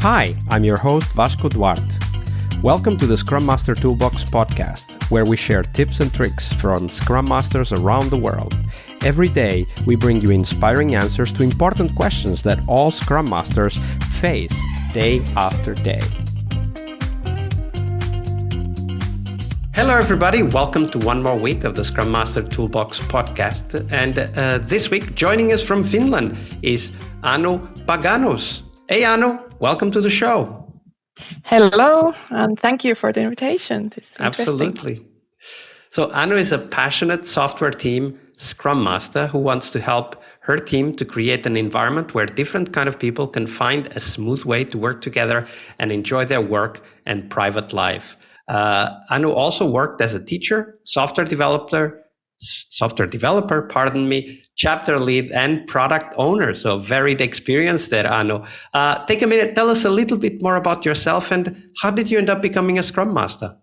Hi, I'm your host Vasco Duarte. Welcome to the Scrum Master Toolbox podcast, where we share tips and tricks from Scrum Masters around the world. Every day, we bring you inspiring answers to important questions that all Scrum Masters face day after day. Hello, everybody. Welcome to one more week of the Scrum Master Toolbox podcast. And this week, joining us from Finland is Anu Paganus. Hey, Anu, welcome to the show. Hello, and thank you for the invitation. This is Absolutely. So Anu is a passionate software team Scrum Master who wants to help her team to create an environment where different kind of people can find a smooth way to work together and enjoy their work and private life. Anu also worked as a teacher, software developer, chapter lead, and product owner. So varied experience there, Anu. Take a minute, tell us a little bit more about yourself and how did you end up becoming a Scrum Master?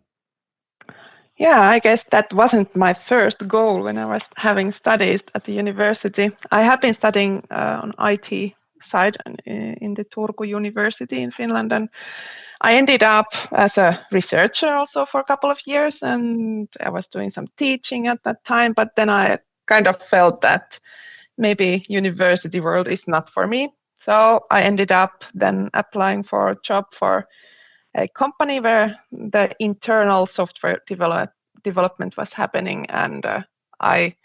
Yeah, I guess that wasn't my first goal when I was having studies at the university. I have been studying on IT side in the Turku University in Finland, and I ended up as a researcher also for a couple of years, and I was doing some teaching at that time, but then I kind of felt that maybe university world is not for me. So I ended up then applying for a job for a company where the internal software development was happening, and I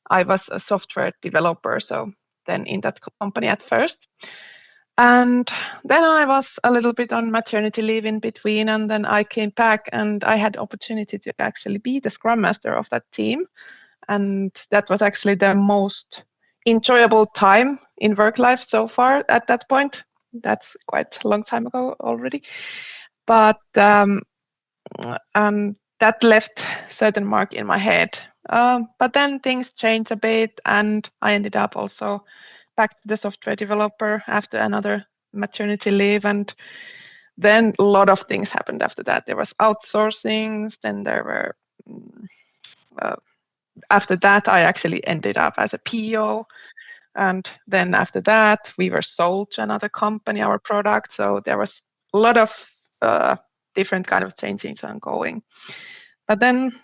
was a software developer, so then in that company at first. And then I was a little bit on maternity leave in between, and then I came back and I had opportunity to actually be the Scrum Master of that team. And that was actually the most enjoyable time in work life so far at that point. That's quite a long time ago already. But that left certain mark in my head. But then things changed a bit, and I ended up also back to the software developer after another maternity leave. And then a lot of things happened after that. There was outsourcing, then there were, after that, I actually ended up as a PO. And then after that, we were sold to another company, our product. So there was a lot of different kind of changes ongoing. But then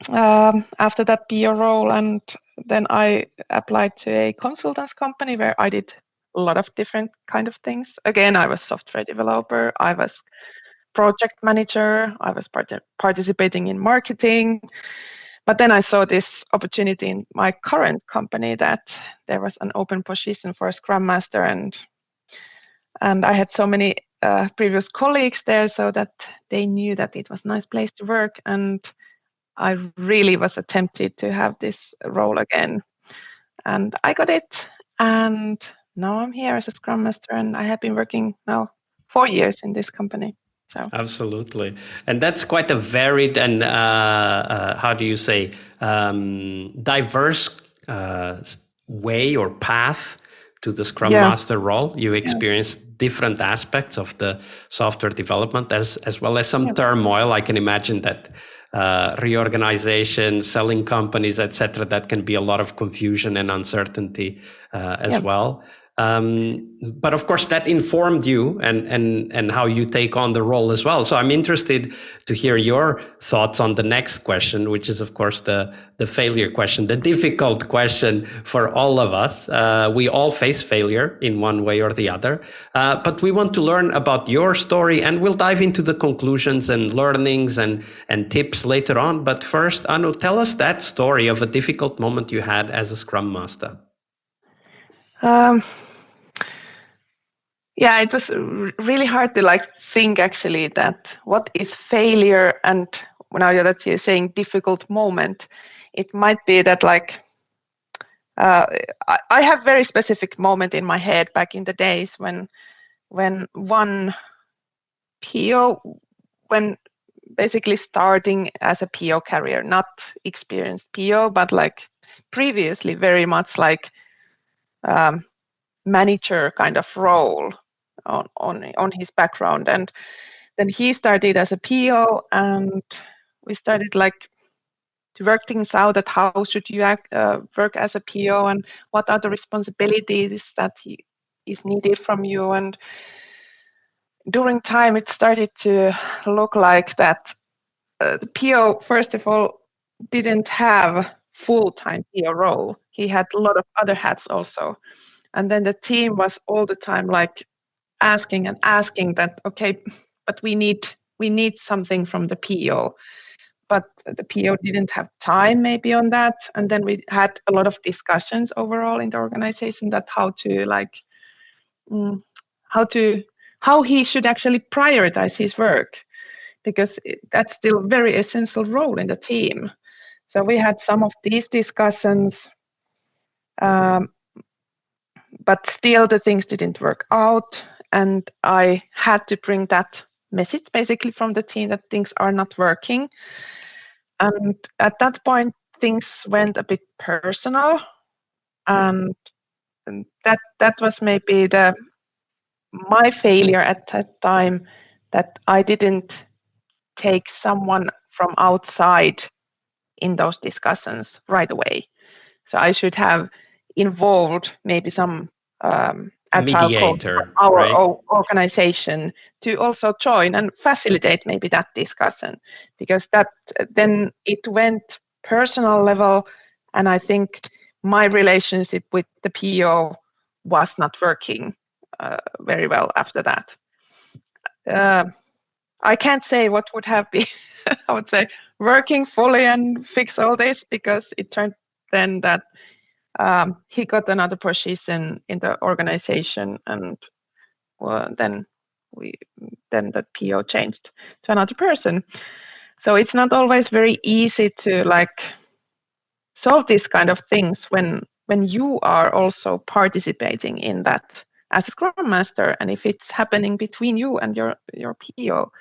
after that PO role, and then I applied to a consultants company where I did a lot of different kind of things. Again, I was software developer, I was project manager, I was participating in marketing. But then I saw this opportunity in my current company that there was an open position for a Scrum Master, and I had so many previous colleagues there, so that they knew that it was a nice place to work, and I really was tempted to have this role again, and I got it, and now I'm here as a Scrum Master, and I have been working now 4 years in this company. So. Absolutely. And that's quite a varied and, how do you say, diverse way or path to the Scrum Master role. You experienced different aspects of the software development as well as some turmoil. I can imagine that reorganization, selling companies, etc., that can be a lot of confusion and uncertainty as well. But of course, that informed you and how you take on the role as well. So I'm interested to hear your thoughts on the next question, which is, of course, the failure question, the difficult question for all of us. We all face failure in one way or the other, but we want to learn about your story, and we'll dive into the conclusions and learnings and tips later on. But first, Anu, tell us that story of a difficult moment you had as a Scrum Master. Yeah, it was really hard to think actually that what is failure, and now that you're saying difficult moment, it might be that I have very specific moment in my head back in the days when one PO, when basically starting as a PO career, not experienced PO, but previously very much manager kind of role on his background, and then he started as a PO, and we started to work things out that how should you work as a PO, and what are the responsibilities that is needed from you, and during time it started to look like that the PO, first of all, didn't have full-time PO role. He had a lot of other hats also. And then the team was all the time like asking that, okay, but we need something from the PO. But the PO didn't have time maybe on that. And then we had a lot of discussions overall in the organization that how to like how he should actually prioritize his work, because that's still a very essential role in the team. So we had some of these discussions, but still the things didn't work out. And I had to bring that message basically from the team that things are not working. And at that point, things went a bit personal. And that was maybe my failure at that time, that I didn't take someone from outside in those discussions right away. So I should have involved maybe some agile coach from our right? organization to also join and facilitate maybe that discussion, because that then it went personal level, and I think my relationship with the PO was not working very well after that. I can't say what would have been, I would say, working fully and fix all this, because it turned then that he got another position in the organization, and then the PO changed to another person. So it's not always very easy to like solve these kind of things when you are also participating in that as a Scrum Master, and if it's happening between you and your PO.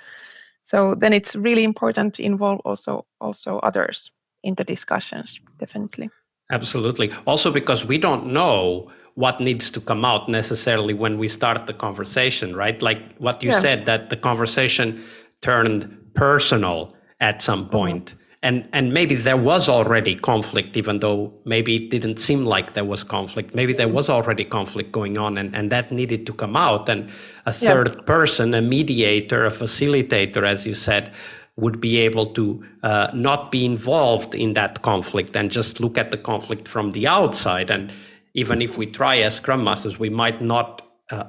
So then it's really important to involve also others in the discussions, definitely. Absolutely. Also, because we don't know what needs to come out necessarily when we start the conversation, right? Like what you said, that the conversation turned personal at some point. And maybe there was already conflict, even though maybe it didn't seem like there was conflict. Maybe there was already conflict going on, and that needed to come out. And a third person, a mediator, a facilitator, as you said, would be able to not be involved in that conflict and just look at the conflict from the outside. And even if we try as Scrum Masters, we might not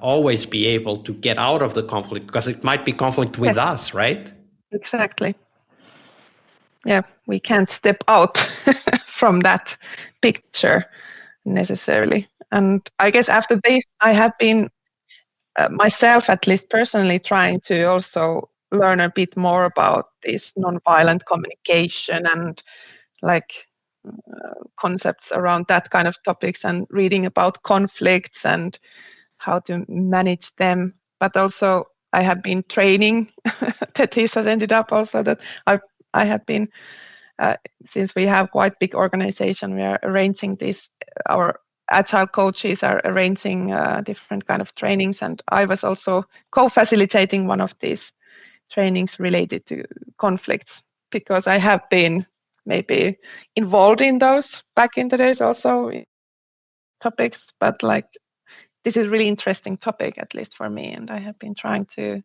always be able to get out of the conflict, because it might be conflict with us, right? Exactly. Yeah, we can't step out from that picture necessarily. And I guess after this, I have been myself, at least personally, trying to also learn a bit more about this nonviolent communication and like concepts around that kind of topics, and reading about conflicts and how to manage them. But also I have been training. Tetis has ended up also that I have been, since we have quite big organization, we are arranging this, our agile coaches are arranging different kind of trainings, and I was also co-facilitating one of these trainings related to conflicts, because I have been maybe involved in those back in the days also topics, but like this is really interesting topic, at least for me, and I have been trying to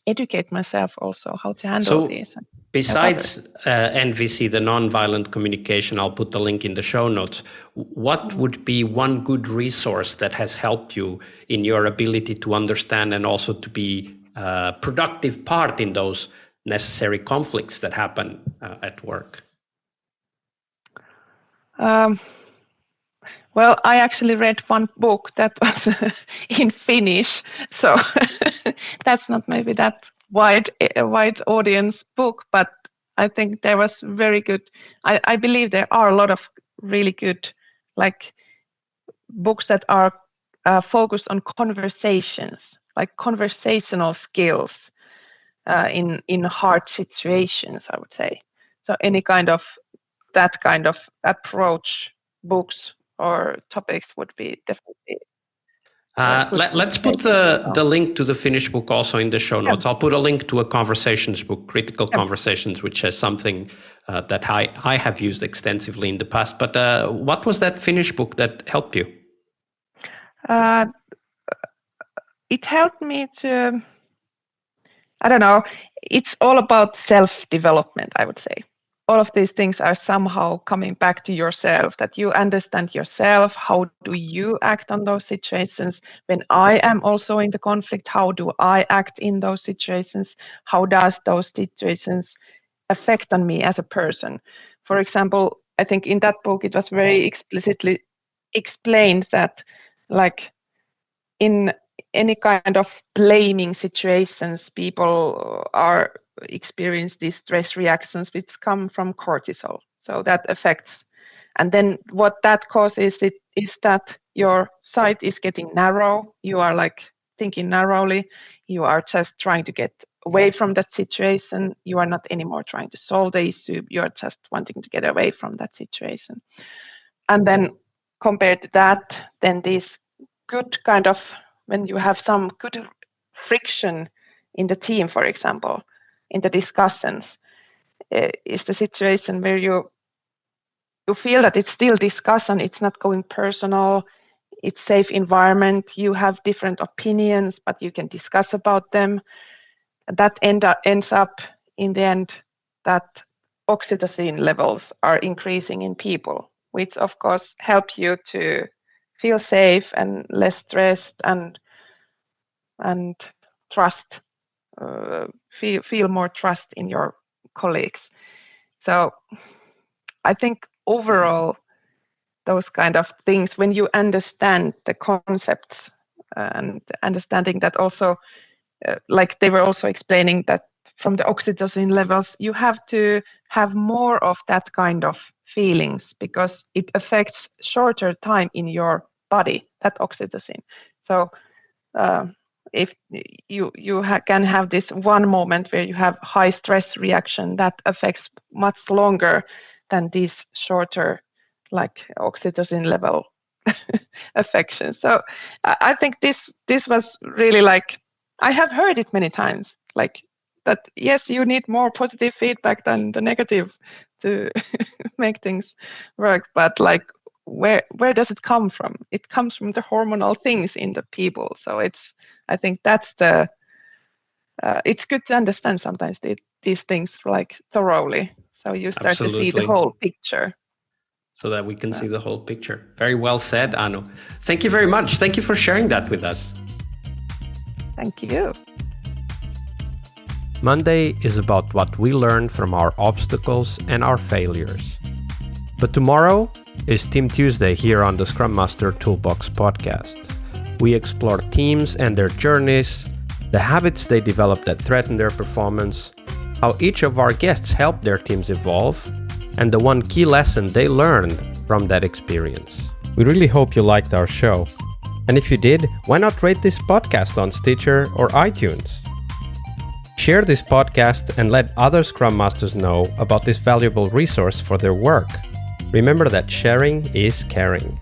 educate myself also how to handle these. Besides NVC, the nonviolent communication, I'll put the link in the show notes. What would be one good resource that has helped you in your ability to understand and also to be a productive part in those necessary conflicts that happen at work? Well, I actually read one book that was in Finnish, so that's not maybe that wide audience book, but I think there was very good. I believe there are a lot of really good like books that are focused on conversations, like conversational skills in hard situations, I would say. So any kind of that kind of approach, books or topics would be definitely. Let's put the link to the Finnish book also in the show notes. I'll put a link to a conversations book, Critical Conversations, which is something that I have used extensively in the past. But what was that Finnish book that helped you? it helped me to, I don't know, it's all about self-development, I would say. All of these things are somehow coming back to yourself, that you understand yourself. How do you act on those situations? When I am also in the conflict, how do I act in those situations? How does those situations affect on me as a person? For example, I think in that book, it was very explicitly explained that, like, in any kind of blaming situations, people are experience these stress reactions which come from cortisol. So that affects, and then what that causes is that your sight is getting narrow. You are like thinking narrowly. You are just trying to get away from that situation. You are not anymore trying to solve the issue. You are just wanting to get away from that situation. And then compared to that, then these good kind of, when you have some good friction in the team, for example, in the discussions, is the situation where you feel that it's still discussion, it's not going personal, it's safe environment, you have different opinions, but you can discuss about them. That ends up in the end that oxytocin levels are increasing in people, which of course help you to feel safe and less stressed and trust, feel more trust in your colleagues. So I think overall, those kind of things, when you understand the concepts and understanding that also, like they were also explaining that from the oxytocin levels, you have to have more of that kind of feelings because it affects shorter time in your body, that oxytocin. So if you can have this one moment where you have high stress reaction that affects much longer than these shorter, like oxytocin level affection. So I think this was really like, I have heard it many times, like that, yes, you need more positive feedback than the negative to make things work. But like, where does it come from? It comes from the hormonal things in the people. So I think that's it's good to understand sometimes these things like thoroughly. So you start to see the whole picture. So that we can see the whole picture. Very well said, Anu. Thank you very much. Thank you for sharing that with us. Thank you. Monday is about what we learn from our obstacles and our failures. But tomorrow is Team Tuesday here on the Scrum Master Toolbox podcast. We explore teams and their journeys, the habits they develop that threaten their performance, how each of our guests help their teams evolve, and the one key lesson they learned from that experience. We really hope you liked our show. And if you did, why not rate this podcast on Stitcher or iTunes? Share this podcast and let other Scrum Masters know about this valuable resource for their work. Remember that sharing is caring.